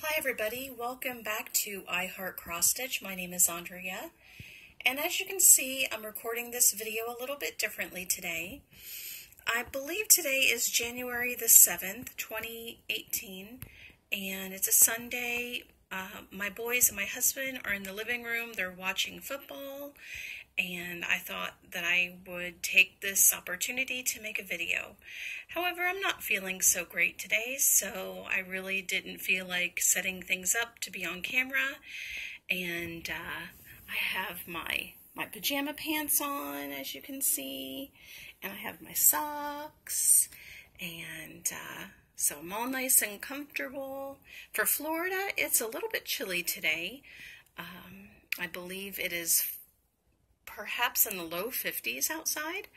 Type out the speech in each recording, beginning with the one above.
Hi everybody, welcome back to I Heart Cross Stitch. My name is Andrea, and as you can see, I'm recording this video a little bit differently today. I believe today is January the 7th, 2018, and it's a Sunday. My boys and my husband are in the living room. They're watching football, and I thought that I would take this opportunity to make a video. However, I'm not feeling so great today, so I really didn't feel like setting things up to be on camera. And I have my pajama pants on, as you can see, and I have my socks, and so I'm all nice and comfortable. For Florida, it's a little bit chilly today. I believe it is perhaps in the low 50s outside,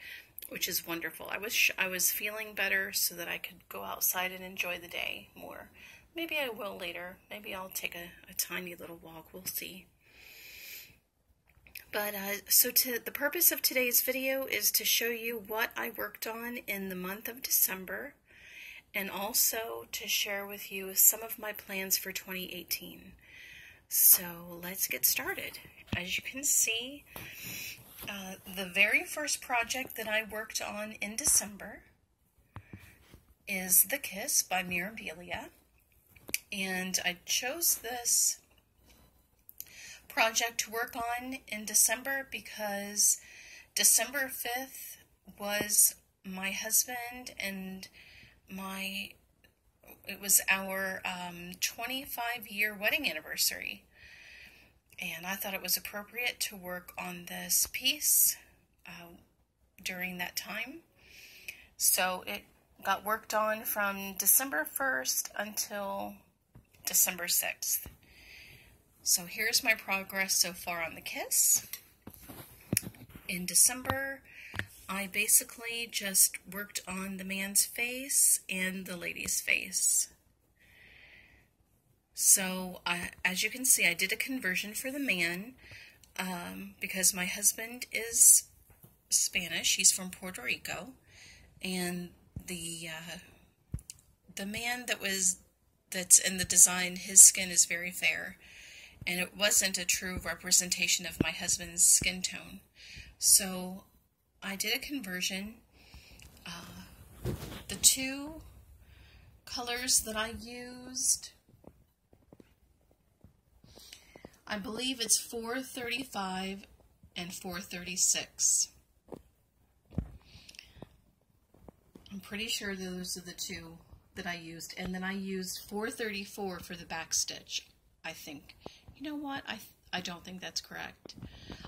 which is wonderful. I was feeling better so that I could go outside and enjoy the day more. Maybe I will later. Maybe I'll take a tiny little walk. We'll see. But the purpose of today's video is to show you what I worked on in the month of December, and also to share with you some of my plans for 2018. So let's get started. As you can see, the very first project that I worked on in December is The Kiss by Mirabilia, and I chose this project to work on in December because December 5th was my husband and it was our 25-year wedding anniversary. And I thought it was appropriate to work on this piece during that time. So it got worked on from December 1st until December 6th. So here's my progress so far on the kiss. In December, I basically just worked on the man's face and the lady's face. So, as you can see, I did a conversion for the man because my husband is Spanish. He's from Puerto Rico, and the man that's in the design, his skin is very fair, and it wasn't a true representation of my husband's skin tone. So, I did a conversion. The two colors that I used, I believe it's 435 and 436. I'm pretty sure those are the two that I used. And then I used 434 for the back stitch, I think. You know what? I don't think that's correct.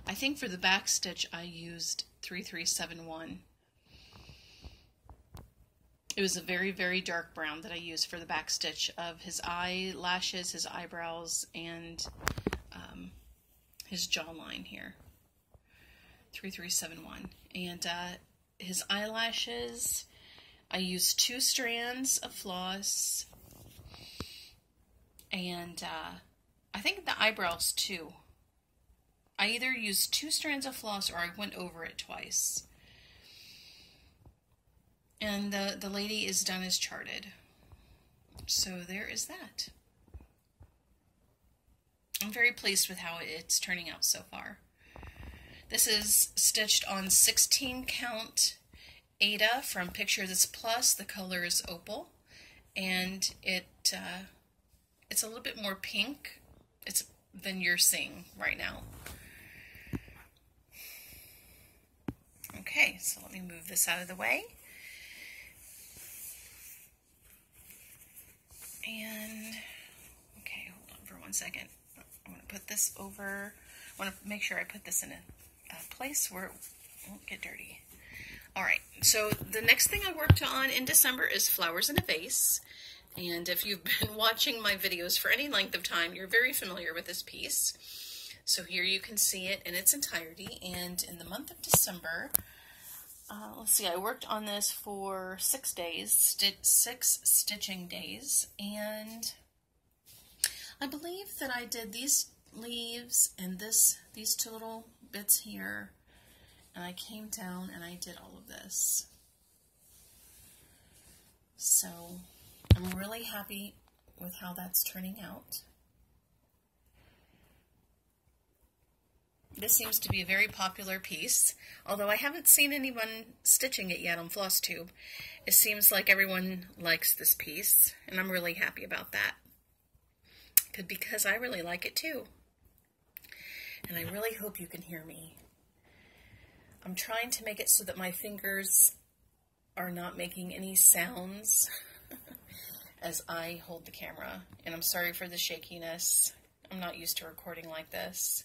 I think for the back stitch I used 3371. It was a very, very dark brown that I used for the back stitch of his eyelashes, his eyebrows, and his jawline here. 3371. And his eyelashes, I used 2 strands of floss, and I think the eyebrows too. I either used 2 strands of floss or I went over it twice. And the lady is done as charted. So there is that. I'm very pleased with how it's turning out so far. This is stitched on 16 count Ada from Picture This Plus. The color is opal, and it's a little bit more pink than you're seeing right now. Okay, so let me move this out of the way. And, okay, hold on for 1 second. I want to put this over, I want to make sure I put this in a place where it won't get dirty. Alright, so the next thing I worked on in December is Flowers in a Vase. And if you've been watching my videos for any length of time, you're very familiar with this piece. So here you can see it in its entirety. And in the month of December, let's see, I worked on this for 6 days, 6 stitching days, and I believe that I did these leaves and these 2 little bits here, and I came down and I did all of this. So I'm really happy with how that's turning out. This seems to be a very popular piece, although I haven't seen anyone stitching it yet on FlossTube. It seems like everyone likes this piece, and I'm really happy about that. Because I really like it too. And I really hope you can hear me. I'm trying to make it so that my fingers are not making any sounds as I hold the camera. And I'm sorry for the shakiness. I'm not used to recording like this.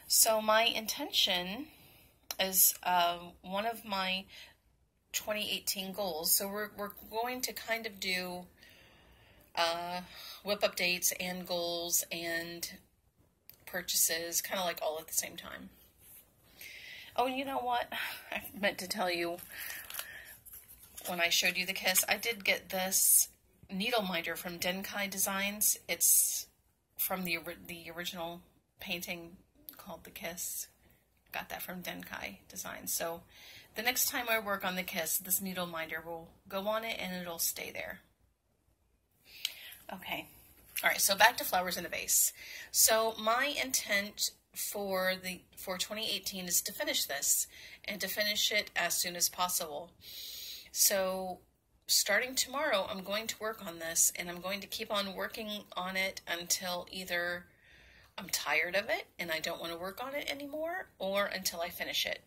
So my intention is one of my 2018 goals. So we're going to kind of do whip updates and goals and purchases, kind of like all at the same time. Oh, you know what? I meant to tell you when I showed you the kiss, I did get this needle minder from Denkai Designs. It's from the original painting called The Kiss. Got that from Denkai Designs. So the next time I work on the kiss, this needle minder will go on it and it'll stay there. Okay. All right, so back to flowers in a vase. So my intent for 2018 is to finish this and to finish it as soon as possible. So starting tomorrow, I'm going to work on this, and I'm going to keep on working on it until either I'm tired of it and I don't want to work on it anymore, or until I finish it.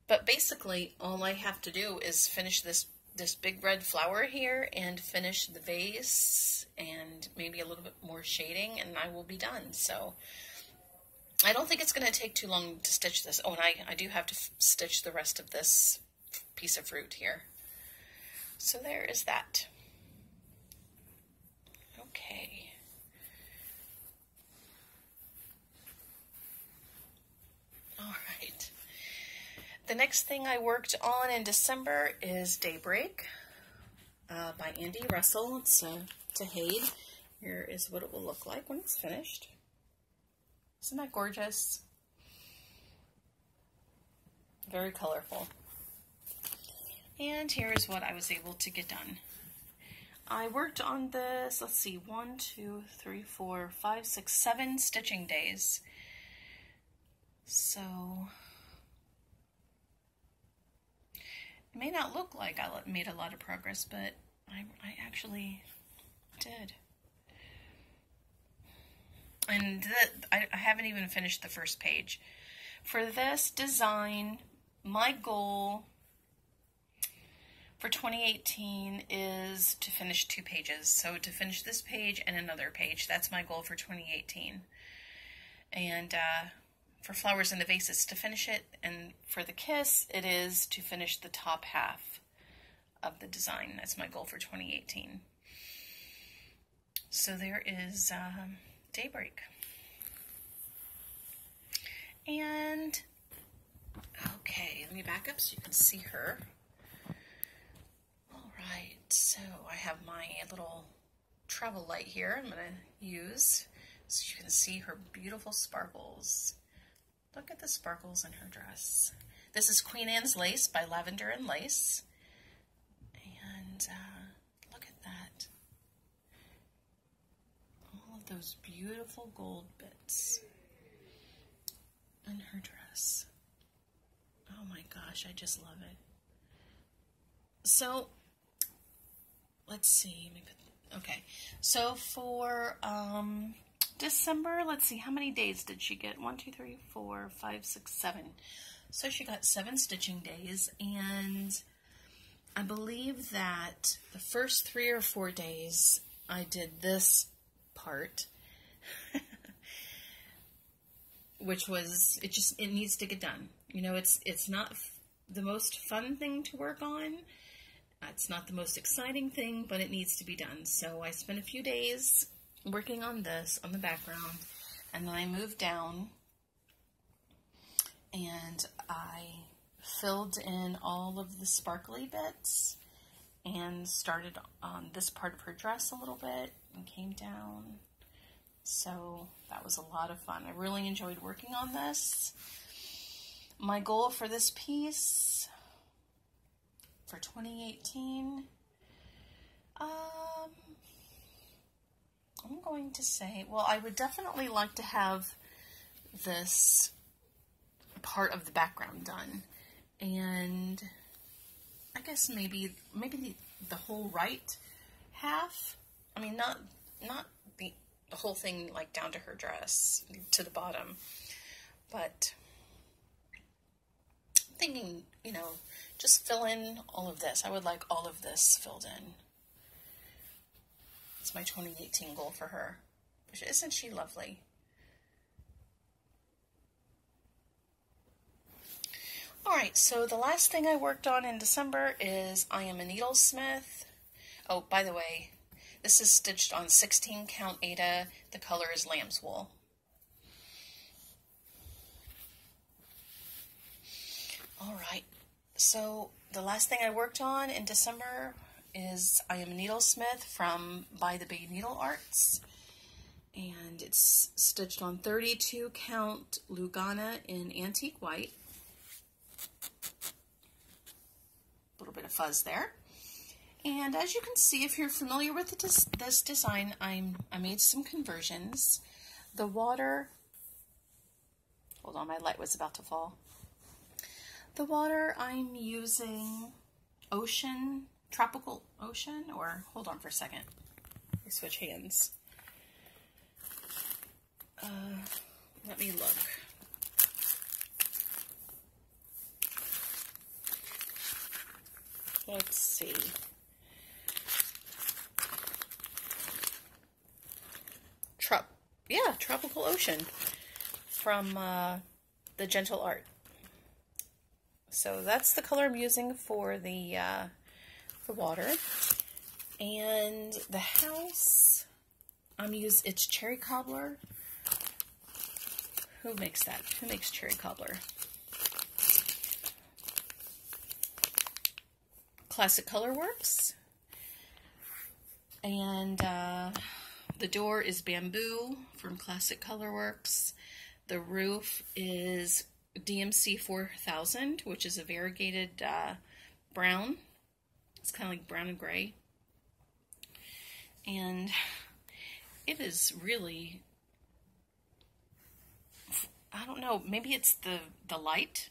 But basically, all I have to do is finish this big red flower here and finish the vase and maybe a little bit more shading, and I will be done. So I don't think it's going to take too long to stitch this. Oh, and I do have to stitch the rest of this piece of fruit here. So there is that. Okay. All right. The next thing I worked on in December is Daybreak by Andy Russell. It's to Hade. Here is what it will look like when it's finished. Isn't that gorgeous? Very colorful. And here's what I was able to get done. I worked on this, let's see, 1, 2, 3, 4, 5, 6, 7 stitching days. So it may not look like I made a lot of progress, but I actually did. And I haven't even finished the first page. For this design, my goal for 2018 is to finish 2 pages. So to finish this page and another page. That's my goal for 2018. And for Flowers in the Vase, it's to finish it. And for the kiss, it is to finish the top half of the design. That's my goal for 2018. So there is Daybreak. And, okay, let me back up so you can see her. All right, so I have my little travel light here I'm going to use so you can see her beautiful sparkles. Look at the sparkles in her dress. This is Queen Anne's Lace by Lavender and Lace. And look at that. All of those beautiful gold bits in her dress. Oh my gosh, I just love it. So, let's see. Okay, so for December, let's see, how many days did she get? 1, 2, 3, 4, 5, 6, 7. So she got 7 stitching days, and I believe that the first 3 or 4 days I did this part, which was, it needs to get done. You know, it's not the most fun thing to work on. It's not the most exciting thing, but it needs to be done. So I spent a few days working on this on the background, and then I moved down and I filled in all of the sparkly bits and started on this part of her dress a little bit and came down. So that was a lot of fun. I really enjoyed working on this. My goal for this piece for 2018, going to say, well, I would definitely like to have this part of the background done. And I guess maybe the whole right half. I mean, not the whole thing like down to her dress, to the bottom. But I'm thinking, you know, just fill in all of this. I would like all of this filled in. It's my 2018 goal for her. Isn't she lovely? Alright, so the last thing I worked on in December is I Am a Needlesmith. Oh, by the way, this is stitched on 16 count Aida. The color is lamb's wool. Alright, so the last thing I worked on in December is I Am a Needlesmith from By the Bay Needle Arts. And it's stitched on 32 count Lugana in antique white. A little bit of fuzz there. And as you can see, if you're familiar with this design, I made some conversions. The water, hold on, my light was about to fall. The water, I'm using Ocean, Tropical Ocean, or hold on for a second. Let me switch hands. Let me look. Let's see. Tropical Ocean from the Gentle Art. So that's the color I'm using for the water. And the house, it's Cherry Cobbler. Who makes that? Who makes Cherry Cobbler? Classic Color Works. And the door is Bamboo from Classic Color Works. The roof is DMC 4000, which is a variegated brown. It's kind of like brown and gray. And it is really, I don't know, maybe it's the light.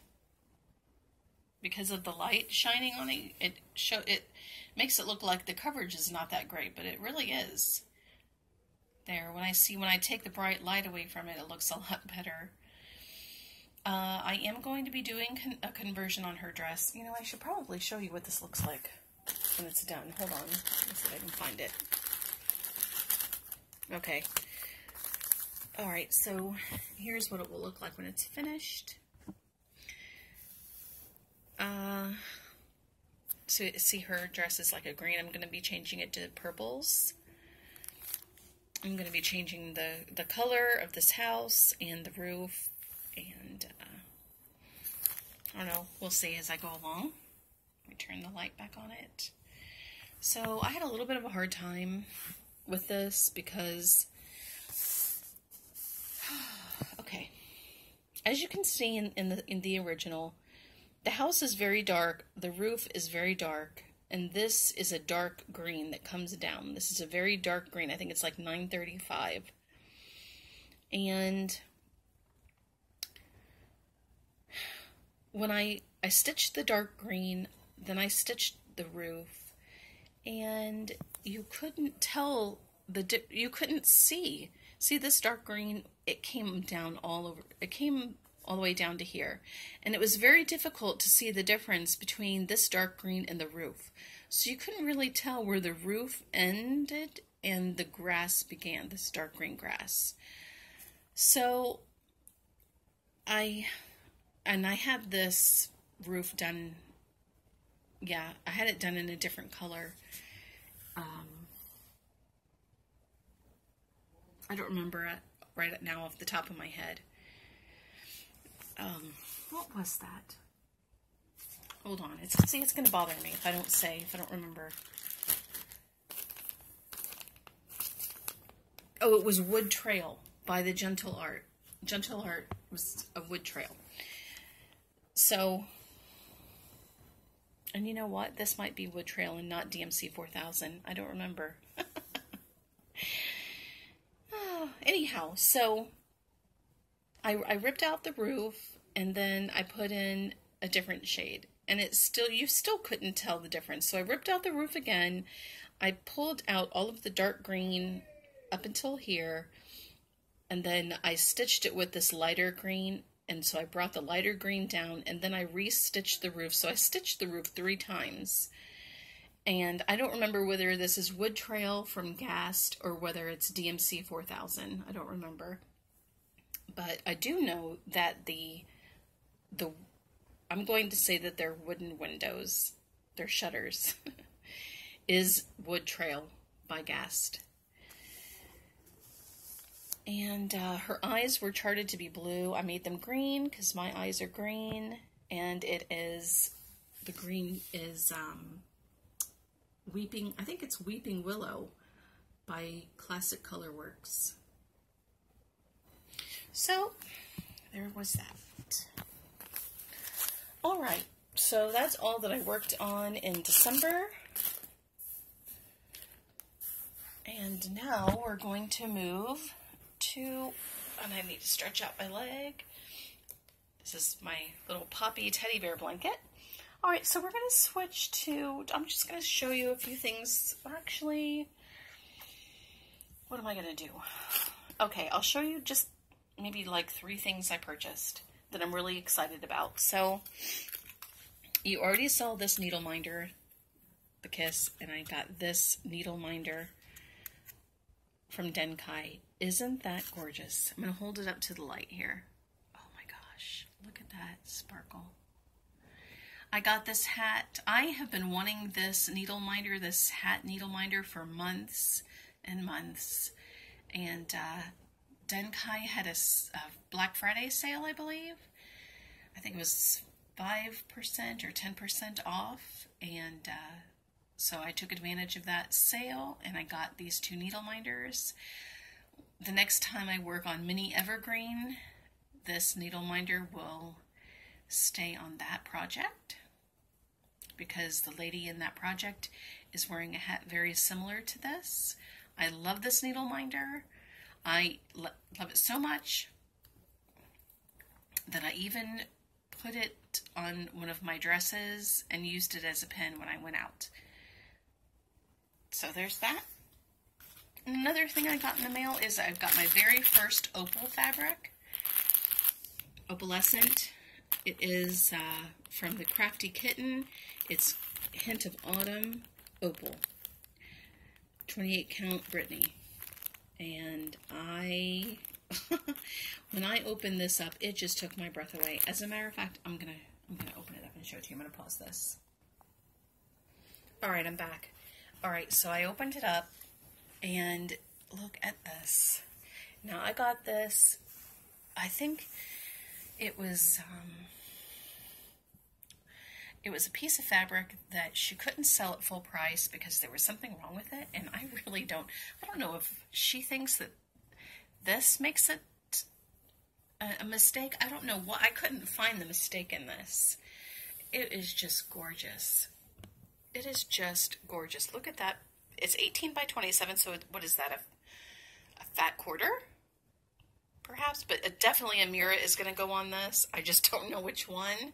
Because of the light shining on it, it makes it look like the coverage is not that great, but it really is. There, when I take the bright light away from it, it looks a lot better. I am going to be doing a conversion on her dress. You know, I should probably show you what this looks like when it's done. Hold on, let's see if I can find it. Okay. Alright, so here's what it will look like when it's finished. So see, her dress is like a green. I'm going to be changing it to purples. I'm going to be changing the color of this house and the roof, and I don't know, we'll see as I go along. Let me turn the light back on it. So I had a little bit of a hard time with this because, okay, as you can see in the original, the house is very dark, the roof is very dark, and this is a dark green that comes down. This is a very dark green. I think it's like 935. And when I stitched the dark green, then I stitched the roof, and you couldn't tell you couldn't see this dark green. It came down all over. It came all the way down to here, and it was very difficult to see the difference between this dark green and the roof. So you couldn't really tell where the roof ended and the grass began, this dark green grass. So I had this roof done, yeah, I had it done in a different color. I don't remember it right now off the top of my head. What was that? Hold on. It's going to bother me if I don't remember. Oh, it was Wood Trail by the Gentle Art. Gentle Art was a wood trail. So, and you know what? This might be Wood Trail and not DMC 4000. I don't remember. anyhow, so I ripped out the roof and then I put in a different shade, and you still couldn't tell the difference. So I ripped out the roof again. I pulled out all of the dark green up until here, and then I stitched it with this lighter green, and so I brought the lighter green down, and then I re-stitched the roof. So I stitched the roof 3 times. And I don't remember whether this is Wood Trail from Gast or whether it's DMC 4000. I don't remember. But I do know that I'm going to say that they're wooden windows, they're shutters, is Wood Trail by Gast. And her eyes were charted to be blue. I made them green because my eyes are green, and the green is I think it's Weeping Willow by Classic Colorworks. So there was that. All right, so that's all that I worked on in December. And now we're going to move to, and I need to stretch out my leg. This is my little Poppy teddy bear blanket. All right, so we're going to switch to, I'm just going to show you a few things. Actually, what am I going to do? Okay, I'll show you just maybe like 3 things I purchased that I'm really excited about. So you already saw this needle minder, the Kiss, and I got this needle minder from Denkai. Isn't that gorgeous? I'm going to hold it up to the light here. Oh my gosh, look at that sparkle. I got this hat. I have been wanting this needle minder, this hat needle minder, for months and months. And Denkai had a Black Friday sale, I believe. I think it was 5% or 10% off. And so I took advantage of that sale and I got these 2 needle minders. The next time I work on Mini Evergreen, this needle minder will stay on that project because the lady in that project is wearing a hat very similar to this. I love this needle minder. I love it so much that I even put it on one of my dresses and used it as a pen when I went out. So there's that. Another thing I got in the mail is I've got my very first opal fabric, opalescent. It is from the Crafty Kitten. It's Hint of Autumn Opal, 28 count Brittany. And when I opened this up, it just took my breath away. As a matter of fact, I'm gonna open it up and show it to you. I'm gonna pause this. All right, I'm back. All right, so I opened it up, and look at this. Now I got this. I think it was a piece of fabric that she couldn't sell at full price because there was something wrong with it, and I don't know if she thinks that this makes it a mistake. I don't know what, I couldn't find the mistake in this. It is just gorgeous. It is just gorgeous. Look at that. It's 18 by 27, so what is that, a fat quarter? Perhaps, but definitely a mirror is going to go on this. I just don't know which one.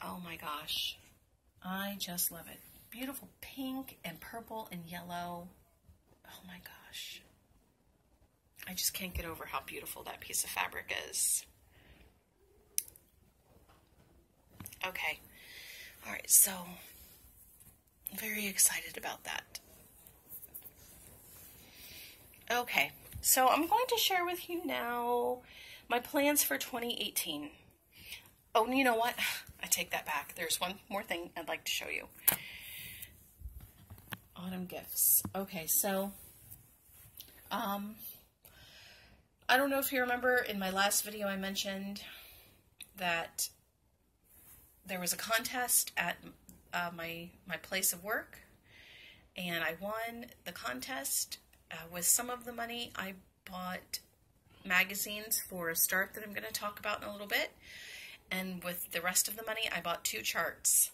Oh my gosh. I just love it. Beautiful pink and purple and yellow. Oh my gosh. I just can't get over how beautiful that piece of fabric is. Okay. All right, so I'm very excited about that. Okay, so I'm going to share with you now my plans for 2018. Oh, and you know what? I take that back. There's one more thing I'd like to show you. Autumn gifts. Okay, so I don't know if you remember in my last video I mentioned that there was a contest at my place of work, and I won the contest. With some of the money, I bought magazines for a start that I'm going to talk about in a little bit, and with the rest of the money, I bought 2 charts,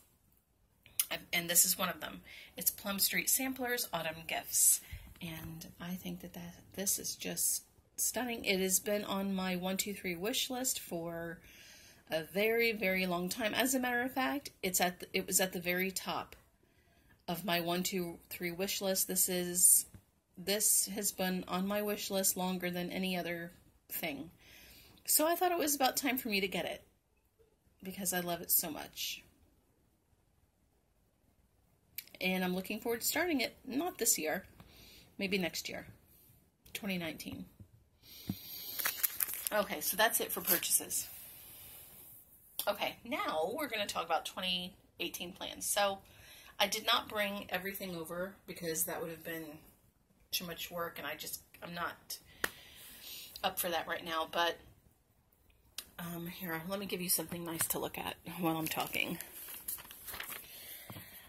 and this is one of them. It's Plum Street Samplers Autumn Gifts, and I think that this is just stunning. It has been on my 1, 2, 3 wish list for a very, very long time. As a matter of fact, it was at the very top of my 1, 2, 3 wish list. This has been on my wish list longer than any other thing. So I thought it was about time for me to get it because I love it so much. And I'm looking forward to starting it, not this year, maybe next year, 2019. Okay, so that's it for purchases. Okay, now we're going to talk about 2018 plans. So I did not bring everything over because that would have been too much work, and I'm not up for that right now. But here, let me give you something nice to look at while I'm talking.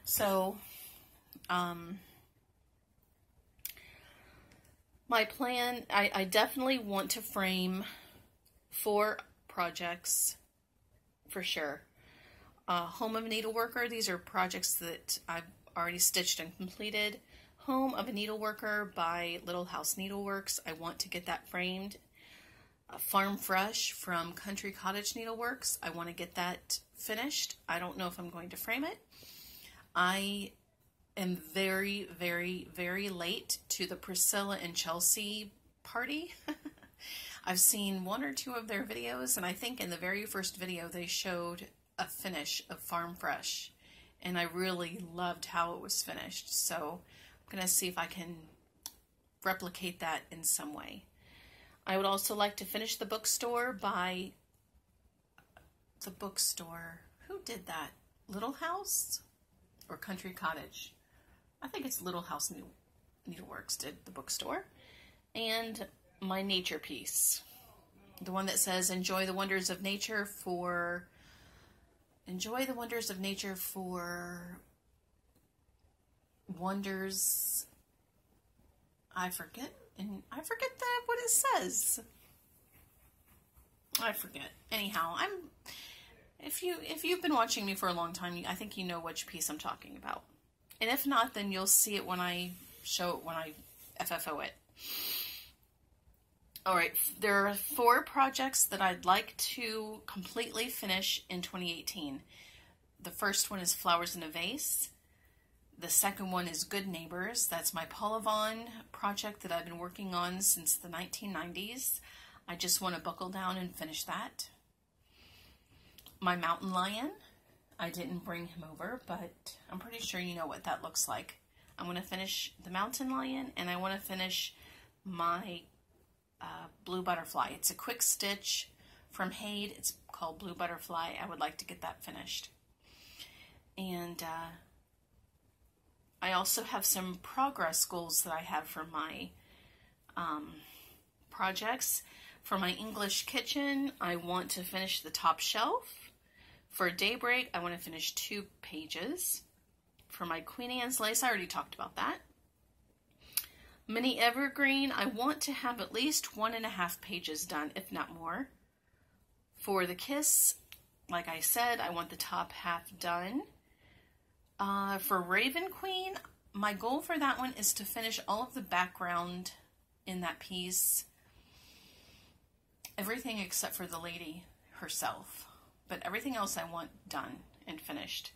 So, my plan, I definitely want to frame 4 projects for sure. Home of a Needleworker, these are projects that I've already stitched and completed. Home of a Needleworker by Little House Needleworks, I want to get that framed. Farm Fresh from Country Cottage Needleworks, I want to get that finished. I don't know if I'm going to frame it. I am very, very, very late to the Priscilla and Chelsea party. I've seen 1 or 2 of their videos, and I think in the very first video they showed a finish of Farm Fresh, and I really loved how it was finished. So I'm going to see if I can replicate that in some way. I would also like to finish the bookstore by the bookstore. Who did that? Little House or Country Cottage? I think it's Little House Needleworks did the bookstore. And my nature piece, the one that says enjoy the wonders of nature for wonders. I forget what it says. I forget. Anyhow, if you've been watching me for a long time, I think you know which piece I'm talking about. And if not, then you'll see it when I show it, when I FFO it. Alright, there are 4 projects that I'd like to completely finish in 2018. The first one is Flowers in a Vase. The second one is Good Neighbors. That's my Paula Vaughn project that I've been working on since the 1990s. I just want to buckle down and finish that. My Mountain Lion. I didn't bring him over, but I'm pretty sure you know what that looks like. I want to finish the Mountain Lion, and I want to finish my Blue Butterfly. It's a quick stitch from Haid. It's called Blue Butterfly. I would like to get that finished. And I also have some progress goals that I have for my projects. For my English kitchen, I want to finish the top shelf. For Daybreak, I want to finish 2 pages. For my Queen Anne's Lace, I already talked about that. Mini Evergreen, I want to have at least 1.5 pages done, if not more. For the Kiss, like I said, I want the top half done. For Raven Queen, my goal for that one is to finish all of the background in that piece. Everything except for the lady herself. But everything else I want done and finished.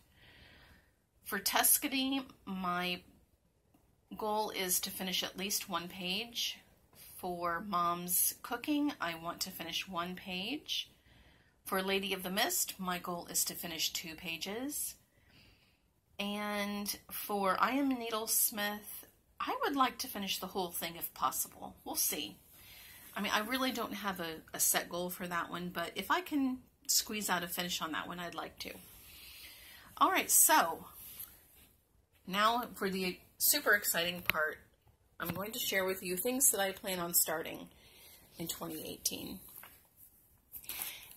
For Tuscany, my goal is to finish at least 1 page. For Mom's Cooking, I want to finish 1 page. For Lady of the Mist, my goal is to finish 2 pages. And for I Am a Needlesmith, I would like to finish the whole thing if possible. We'll see. I mean, I really don't have a set goal for that one, but if I can squeeze out a finish on that one, I'd like to. Alright, so now for the super exciting part, I'm going to share with you things that I plan on starting in 2018.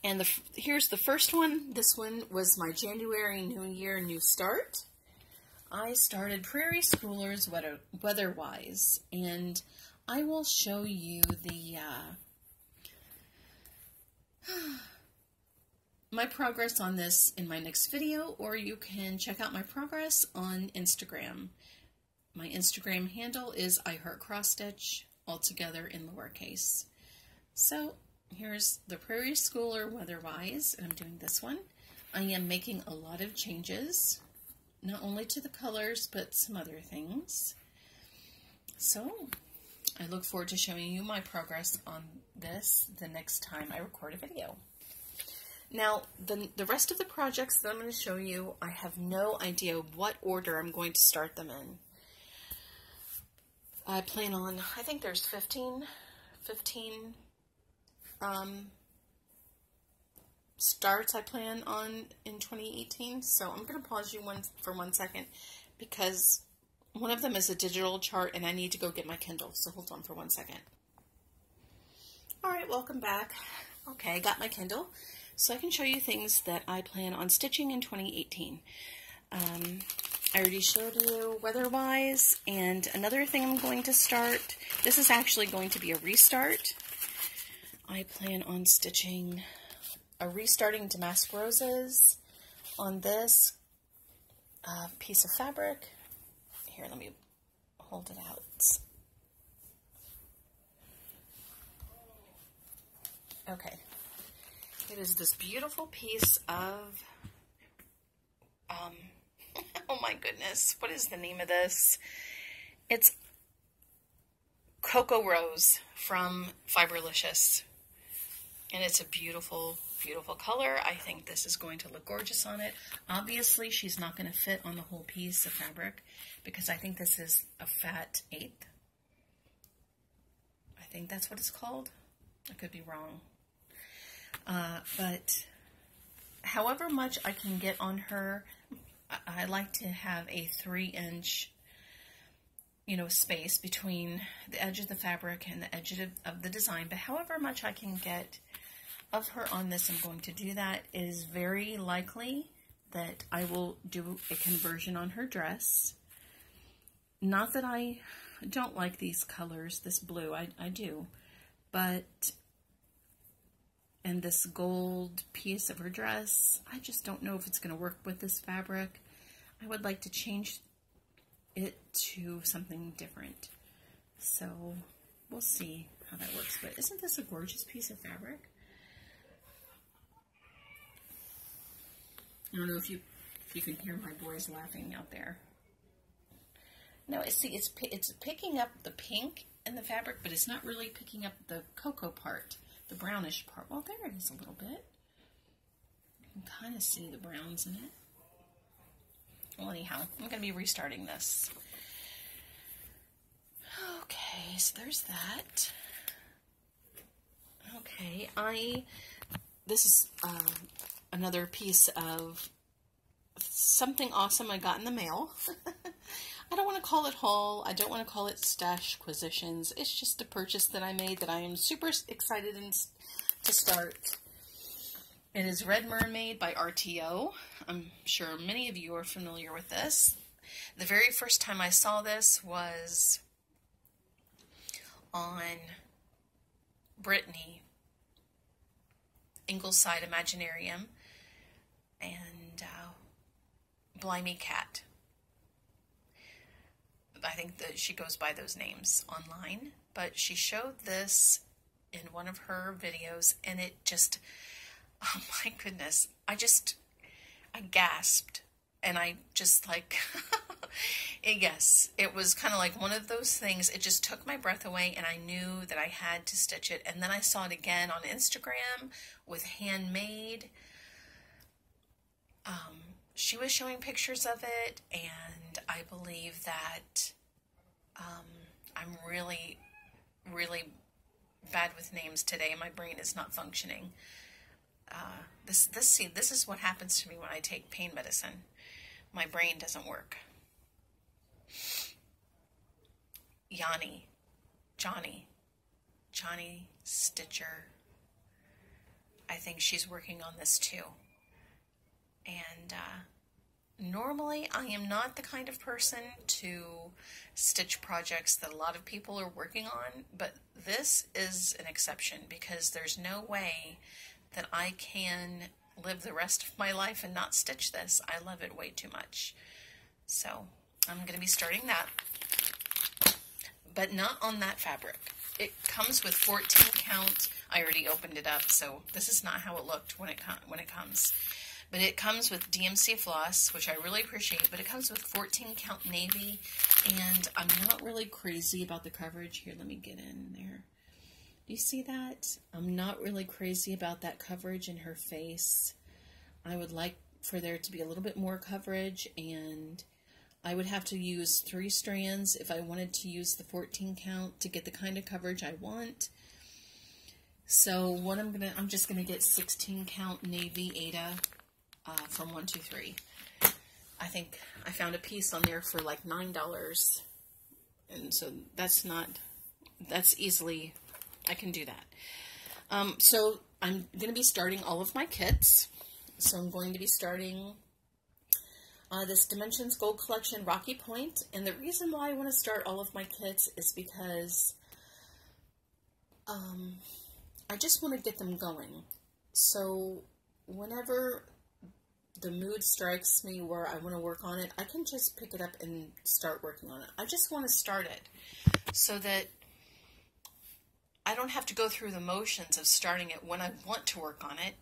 And here's the first one. This one was my January New Year New Start. I started Prairie Schoolers Weatherwise, and I will show you the my progress on this in my next video, or you can check out my progress on Instagram. My Instagram handle is iHeartCrossStitch, all together in lowercase. So here's the Prairie Schooler weatherwise, and I'm doing this one. I am making a lot of changes, not only to the colors, but some other things. So I look forward to showing you my progress on this the next time I record a video. Now, the rest of the projects that I'm going to show you, I have no idea what order I'm going to start them in. I plan on, I think there's 15 starts I plan on in 2018. So I'm going to pause you for 1 second because one of them is a digital chart and I need to go get my Kindle. So hold on for 1 second. All right, welcome back. Okay, I got my Kindle. So I can show you things that I plan on stitching in 2018. I already showed you weather-wise, and another thing I'm going to start, this is actually going to be a restart. I plan on restarting damask roses on this piece of fabric. Here, let me hold it out. Okay. It is this beautiful piece of, oh my goodness, what is the name of this? It's Cocoa Rose from Fiberlicious. And it's a beautiful, beautiful color. I think this is going to look gorgeous on it. Obviously, she's not going to fit on the whole piece of fabric because I think this is a fat 1/8. I think that's what it's called. I could be wrong. But however much I can get on her, I like to have a 3-inch, space between the edge of the fabric and the edge of the design. But however much I can get of her on this, I'm going to do that. It is very likely that I will do a conversion on her dress. Not that I don't like these colors, this blue, I do, but and this gold piece of her dress, I just don't know if it's going to work with this fabric. I would like to change it to something different. So we'll see how that works. But isn't this a gorgeous piece of fabric? I don't know if you can hear my boys laughing out there. No, see, it's picking up the pink in the fabric, but it's not really picking up the cocoa part. The brownish part. Well, there it is a little bit. You can kind of see the browns in it. Well, anyhow, I'm going to be restarting this. Okay, so there's that. Okay, this is another piece of something awesome I got in the mail. I don't want to call it haul. I don't want to call it stashquisitions. It's just a purchase that I made that I am super excited to start. It is Red Mermaid by RTO. I'm sure many of you are familiar with this. The very first time I saw this was on Brittany, Ingleside Imaginarium, and Blimey Cat. I think that she goes by those names online, but she showed this in one of her videos, and it just, oh my goodness, I gasped, and I just like, yes, it was kind of like one of those things, it just took my breath away, and I knew that I had to stitch it, and then I saw it again on Instagram with Handmade. She was showing pictures of it, and I believe that I'm really, really bad with names today. My brain is not functioning. This is what happens to me when I take pain medicine. My brain doesn't work. Johnny Stitcher. I think she's working on this too. And normally I am not the kind of person to stitch projects that a lot of people are working on, but this is an exception because there's no way that I can live the rest of my life and not stitch this. I love it way too much. So I'm going to be starting that, but not on that fabric. It comes with 14 count. I already opened it up, so this is not how it looked when it comes. But it comes with DMC floss, which I really appreciate, but it comes with 14 count navy, and I'm not really crazy about the coverage. Here, let me get in there. Do you see that? I'm not really crazy about that coverage in her face. I would like for there to be a little bit more coverage, and I would have to use 3 strands if I wanted to use the 14 count to get the kind of coverage I want. So what I'm just gonna get 16 count navy Ada from 123. I think I found a piece on there for like $9, and so that's easily, I can do that. So I'm gonna be starting all of my kits. So I'm going to be starting this Dimensions Gold Collection Rocky Point, and the reason why I want to start all of my kits is because I just want to get them going. So whenever the mood strikes me where I want to work on it, I can just pick it up and start working on it. I just want to start it so that I don't have to go through the motions of starting it when I want to work on it.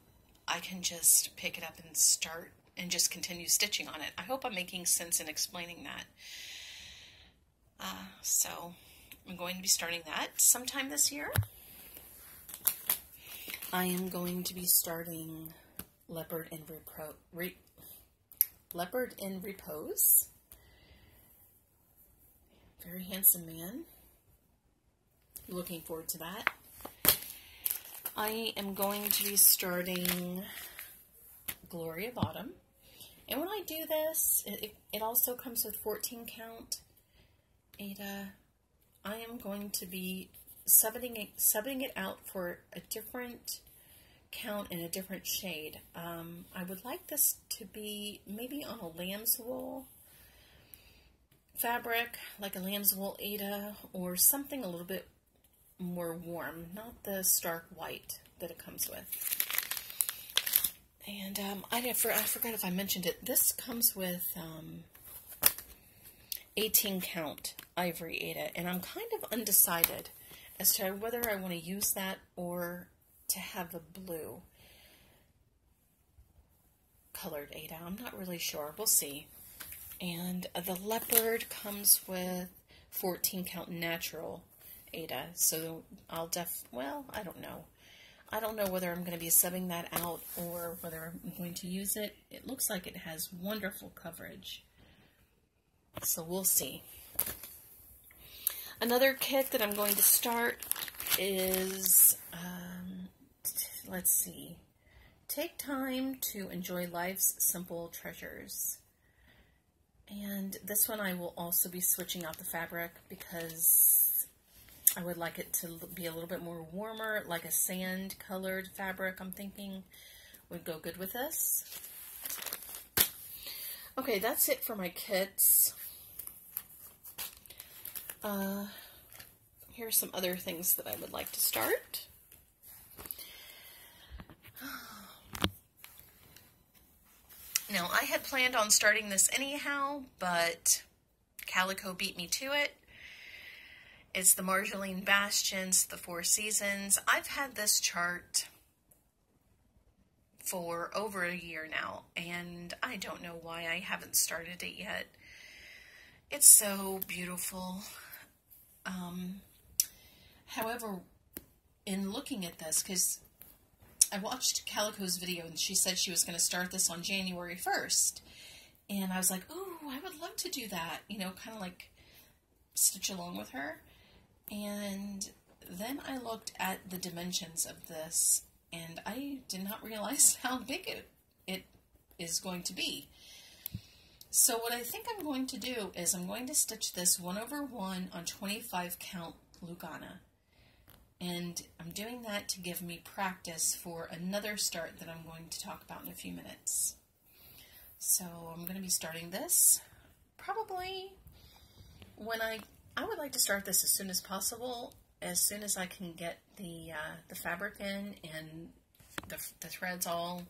I can just pick it up and start and just continue stitching on it. I hope I'm making sense in explaining that. So I'm going to be starting that sometime this year. I am going to be starting Leopard in Repose. Very handsome man. Looking forward to that. I am going to be starting Glory of Autumn. And when I do this, it also comes with 14 count Ada. I am going to be subbing it out for a different count and a different shade. I would like this to be maybe on a lamb's wool fabric, like a lamb's wool Ada, or something a little bit more warm, not the stark white that it comes with. And I forgot if I mentioned it. This comes with 18 count ivory Ada, and I'm kind of undecided as to whether I want to use that or to have a blue colored Ada. I'm not really sure. We'll see. And the leopard comes with 14 count natural Ada, so I'll well, I don't know. I don't know whether I'm going to be subbing that out or whether I'm going to use it. It looks like it has wonderful coverage, so we'll see. Another kit that I'm going to start is, let's see, Take Time to Enjoy Life's Simple Treasures. And this one I will also be switching out the fabric because I would like it to be a little bit more warmer, like a sand colored fabric I'm thinking would go good with this. Okay, that's it for my kits. Here's some other things that I would like to start. Now, I had planned on starting this anyhow, but Calico beat me to it. It's the Marjolaine Bastions, the 4 Seasons. I've had this chart for over a year now, and I don't know why I haven't started it yet. It's so beautiful. However, in looking at this, because I watched Calico's video and she said she was going to start this on January 1st, and I was like, oh, I would love to do that, you know, kind of like stitch along with her. And then I looked at the dimensions of this, and I did not realize how big it is going to be. So what I think I'm going to do is I'm going to stitch this 1/1 on 25 count Lugana. And I'm doing that to give me practice for another start that I'm going to talk about in a few minutes. So I'm going to be starting this probably when I would like to start this as soon as possible, as soon as I can get the fabric in and the threads all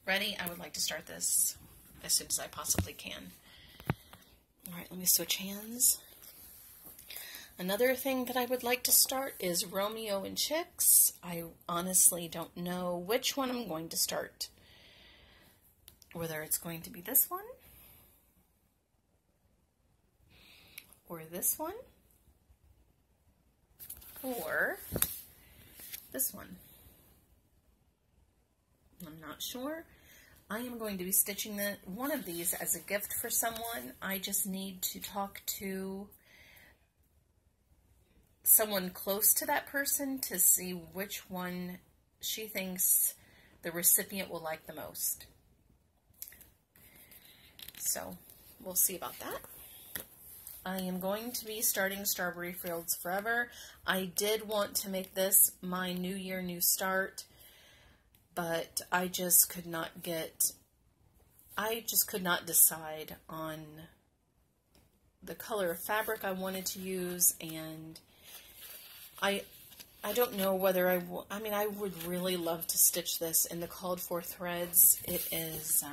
ready. I would like to start this as soon as I possibly can. All right, let me switch hands. Another thing that I would like to start is Romeo and Chicks. I honestly don't know which one I'm going to start. Whether it's going to be this one, or this one, or this one. I'm not sure. I am going to be stitching one of these as a gift for someone. I just need to talk to someone close to that person to see which one she thinks the recipient will like the most. So we'll see about that. I am going to be starting Strawberry Fields Forever. I did want to make this my New Year, New Start, but I just could not decide on the color of fabric I wanted to use, and I don't know whether I mean, I would really love to stitch this in the called for threads. It is,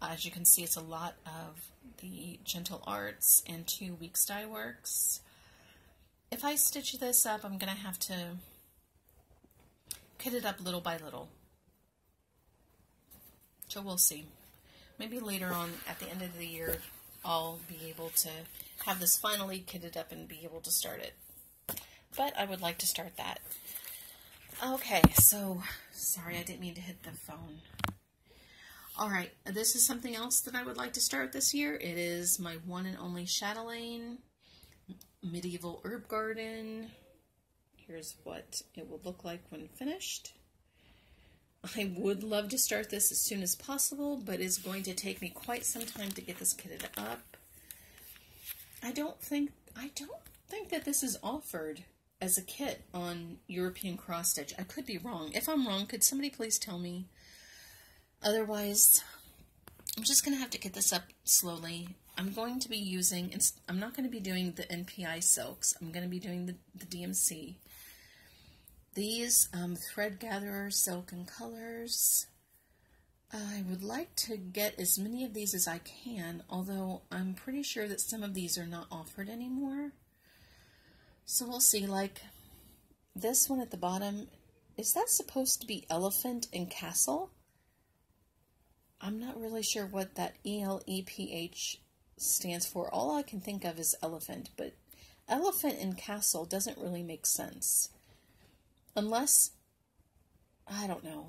as you can see, it's a lot of the Gentle Arts and 2 Weeks Dye Works. If I stitch this up, I'm going to have to kit it up little by little. So we'll see. Maybe later on, at the end of the year, I'll be able to have this finally kitted up and be able to start it. But I would like to start that. Okay, so, sorry, I didn't mean to hit the phone. Alright, this is something else that I would like to start this year. It is my one and only Chatelaine Medieval Herb Garden. Here's what it will look like when finished. I would love to start this as soon as possible, but it's going to take me quite some time to get this kitted up. I don't think that this is offered as a kit on European Cross Stitch. I could be wrong. If I'm wrong, could somebody please tell me? Otherwise, I'm just going to have to get this up slowly. I'm going to be using, I'm not going to be doing the NPI silks. I'm going to be doing the DMC. These thread gatherer silk and colors. I would like to get as many of these as I can, although I'm pretty sure that some of these are not offered anymore. So we'll see, like this one at the bottom, is that supposed to be elephant and castle? I'm not really sure what that ELEPH stands for. All I can think of is elephant, but elephant and castle doesn't really make sense. Unless, I don't know.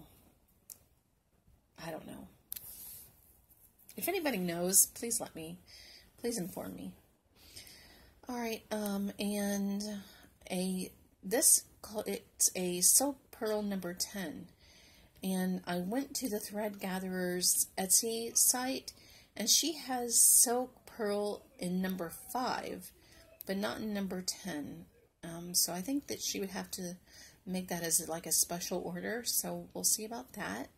If anybody knows, please please inform me. Alright, and it's a Silk Pearl number 10. And I went to the Thread Gatherer's Etsy site, and she has Silk Pearl in number 5, but not in number 10. So I think that she would have to make that as like a special order, so we'll see about that.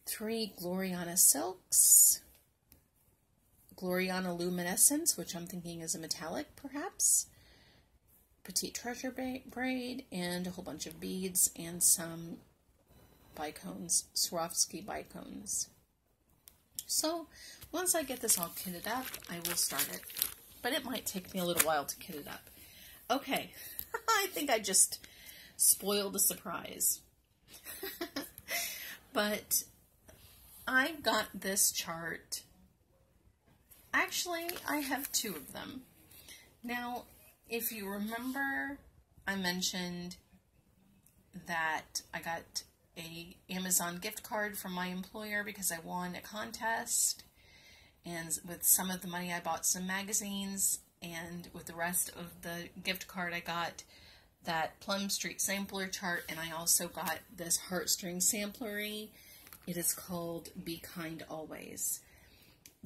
3 Gloriana Silks, Gloriana Luminescence, which I'm thinking is a metallic perhaps, Petite Treasure Braid, and a whole bunch of beads, and some bicones, Swarovski bicones. So once I get this all kitted up, I will start it, but it might take me a little while to kit it up. Okay, I think I just spoiled the surprise. But I got this chart. Actually, I have 2 of them. Now, if you remember, I mentioned that I got an Amazon gift card from my employer because I won a contest, and with some of the money I bought some magazines, and with the rest of the gift card I got that Plum Street sampler chart, and I also got this heartstring samplery. It is called Be Kind Always.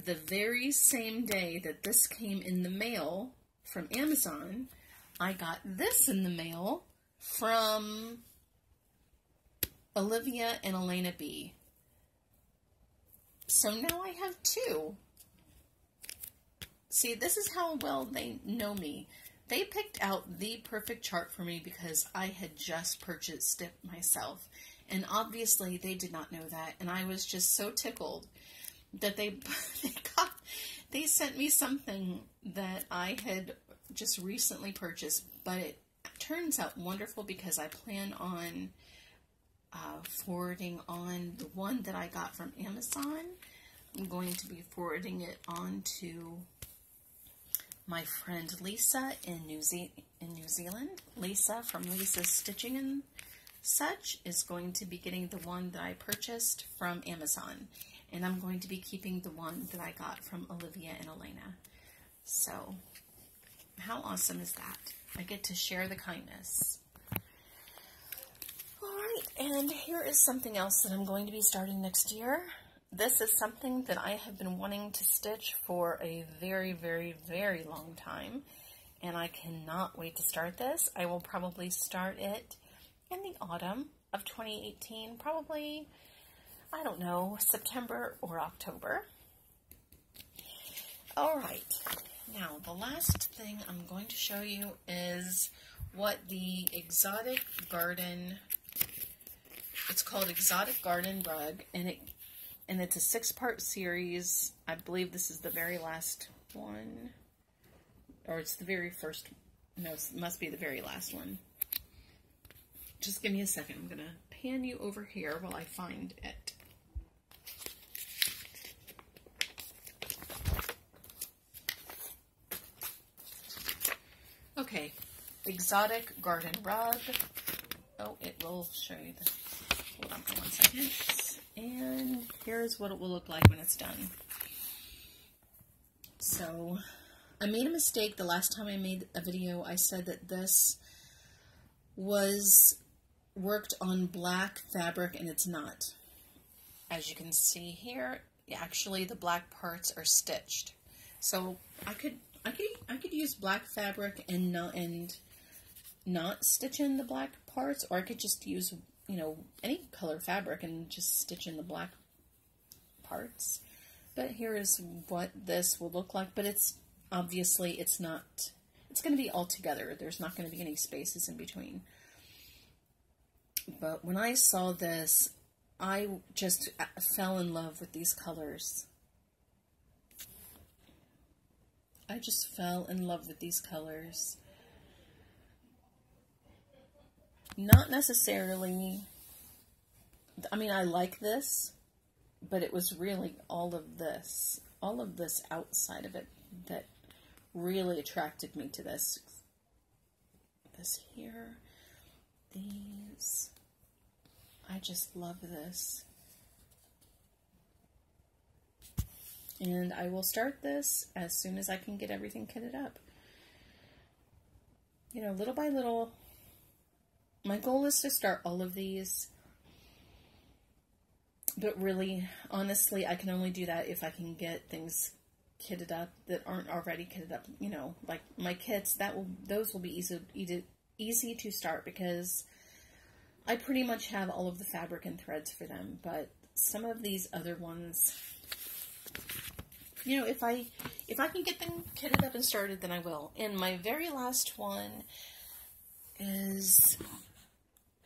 The very same day that this came in the mail from Amazon, I got this in the mail from Olivia and Elena B. So now I have 2. See, this is how well they know me. They picked out the perfect chart for me because I had just purchased it myself. And obviously they did not know that, and I was just so tickled. that they sent me something that I had just recently purchased, but it turns out wonderful because I plan on forwarding on the one that I got from Amazon. I'm going to be forwarding it on to my friend Lisa in New Zealand. Lisa from Lisa's Stitching and Such is going to be getting the one that I purchased from Amazon. And I'm going to be keeping the one that I got from Olivia and Elena. So, how awesome is that? I get to share the kindness. Alright, and here is something else that I'm going to be starting next year. This is something that I have been wanting to stitch for a very, very, very long time. And I cannot wait to start this. I will probably start it in the autumn of 2018. Probably, I don't know, September or October. Alright, now the last thing I'm going to show you is what the Exotic Garden, it's called Exotic Garden Rug, and it's a 6-part series. I believe this is the very last one, or it's the very first, no, it must be the very last one. Just give me a second. I'm going to pan you over here while I find it. Okay, Exotic Garden Rug. Oh, it will show you the, hold on for 1 second. And here's what it will look like when it's done. So, I made a mistake the last time I made a video. I said that this was worked on black fabric, and it's not. As you can see here, actually the black parts are stitched. So I could use black fabric and not stitch in the black parts, or I could just use, you know, any color fabric and just stitch in the black parts. But here is what this will look like, but it's obviously it's not, it's going to be all together. There's not going to be any spaces in between. But when I saw this, I just fell in love with these colors. I just fell in love with these colors. Not necessarily, I mean, I like this, but it was really all of this outside of it that really attracted me to this. This here, these, I just love this. And I will start this as soon as I can get everything kitted up. You know, little by little. My goal is to start all of these. But really, honestly, I can only do that if I can get things kitted up that aren't already kitted up. You know, like my kits, those will be easy to start because I pretty much have all of the fabric and threads for them. But some of these other ones, you know, if I can get them kitted up and started, then I will. And my very last one is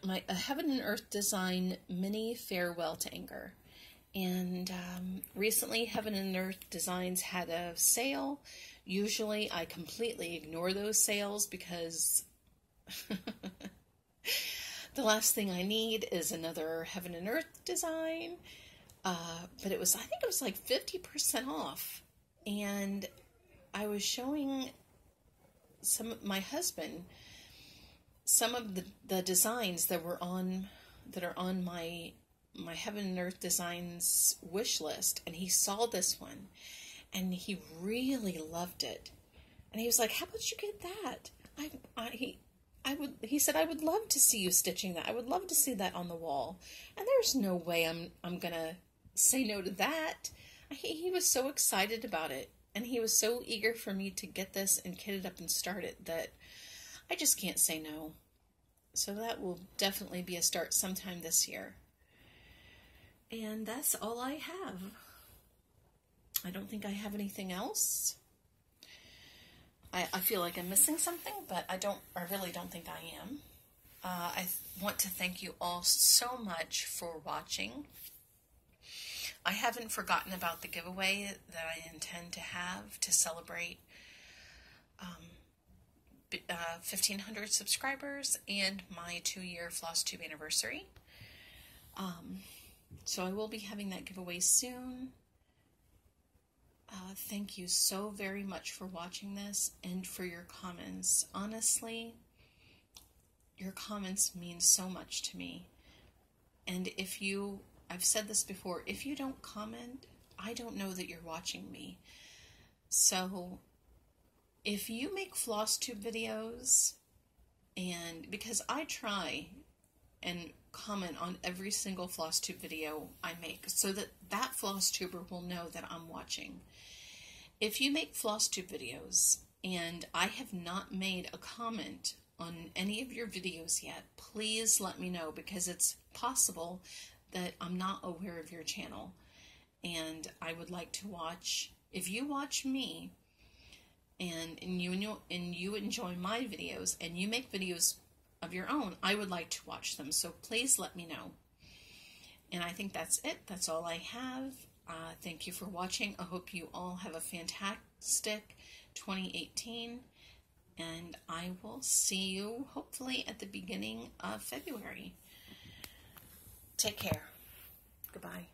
my Heaven and Earth Design Mini Farewell to Anger. And recently Heaven and Earth Designs had a sale. Usually I completely ignore those sales because the last thing I need is another Heaven and Earth design. But it was, I think it was like 50% off. And I was showing my husband some of the designs that are on my Heaven and Earth Designs wish list, and he saw this one and he really loved it, and he was like, how about you get that? He said, I would love to see you stitching that. I would love to see that on the wall. And there's no way I'm gonna say no to that. He was so excited about it, and he was so eager for me to get this and kit it up and start it that I just can't say no. So that will definitely be a start sometime this year. And that's all I have. I don't think I have anything else. I feel like I'm missing something, but I really don't think I am. I want to thank you all so much for watching. I haven't forgotten about the giveaway that I intend to have to celebrate 1,500 subscribers and my 2-year FlossTube anniversary. So I will be having that giveaway soon. Thank you so very much for watching this and for your comments. Honestly, your comments mean so much to me. And if you, I've said this before, if you don't comment, I don't know that you're watching me. So if you make FlossTube videos, and because I try and comment on every single FlossTube video I make so that that FlossTuber will know that I'm watching. If you make FlossTube videos and I have not made a comment on any of your videos yet, please let me know, because it's possible that I'm not aware of your channel and I would like to watch. If you watch me and you enjoy my videos and you make videos of your own, I would like to watch them, so please let me know. And I think that's it. That's all I have. Thank you for watching. I hope you all have a fantastic 2018, and I will see you hopefully at the beginning of February. Take care. Goodbye.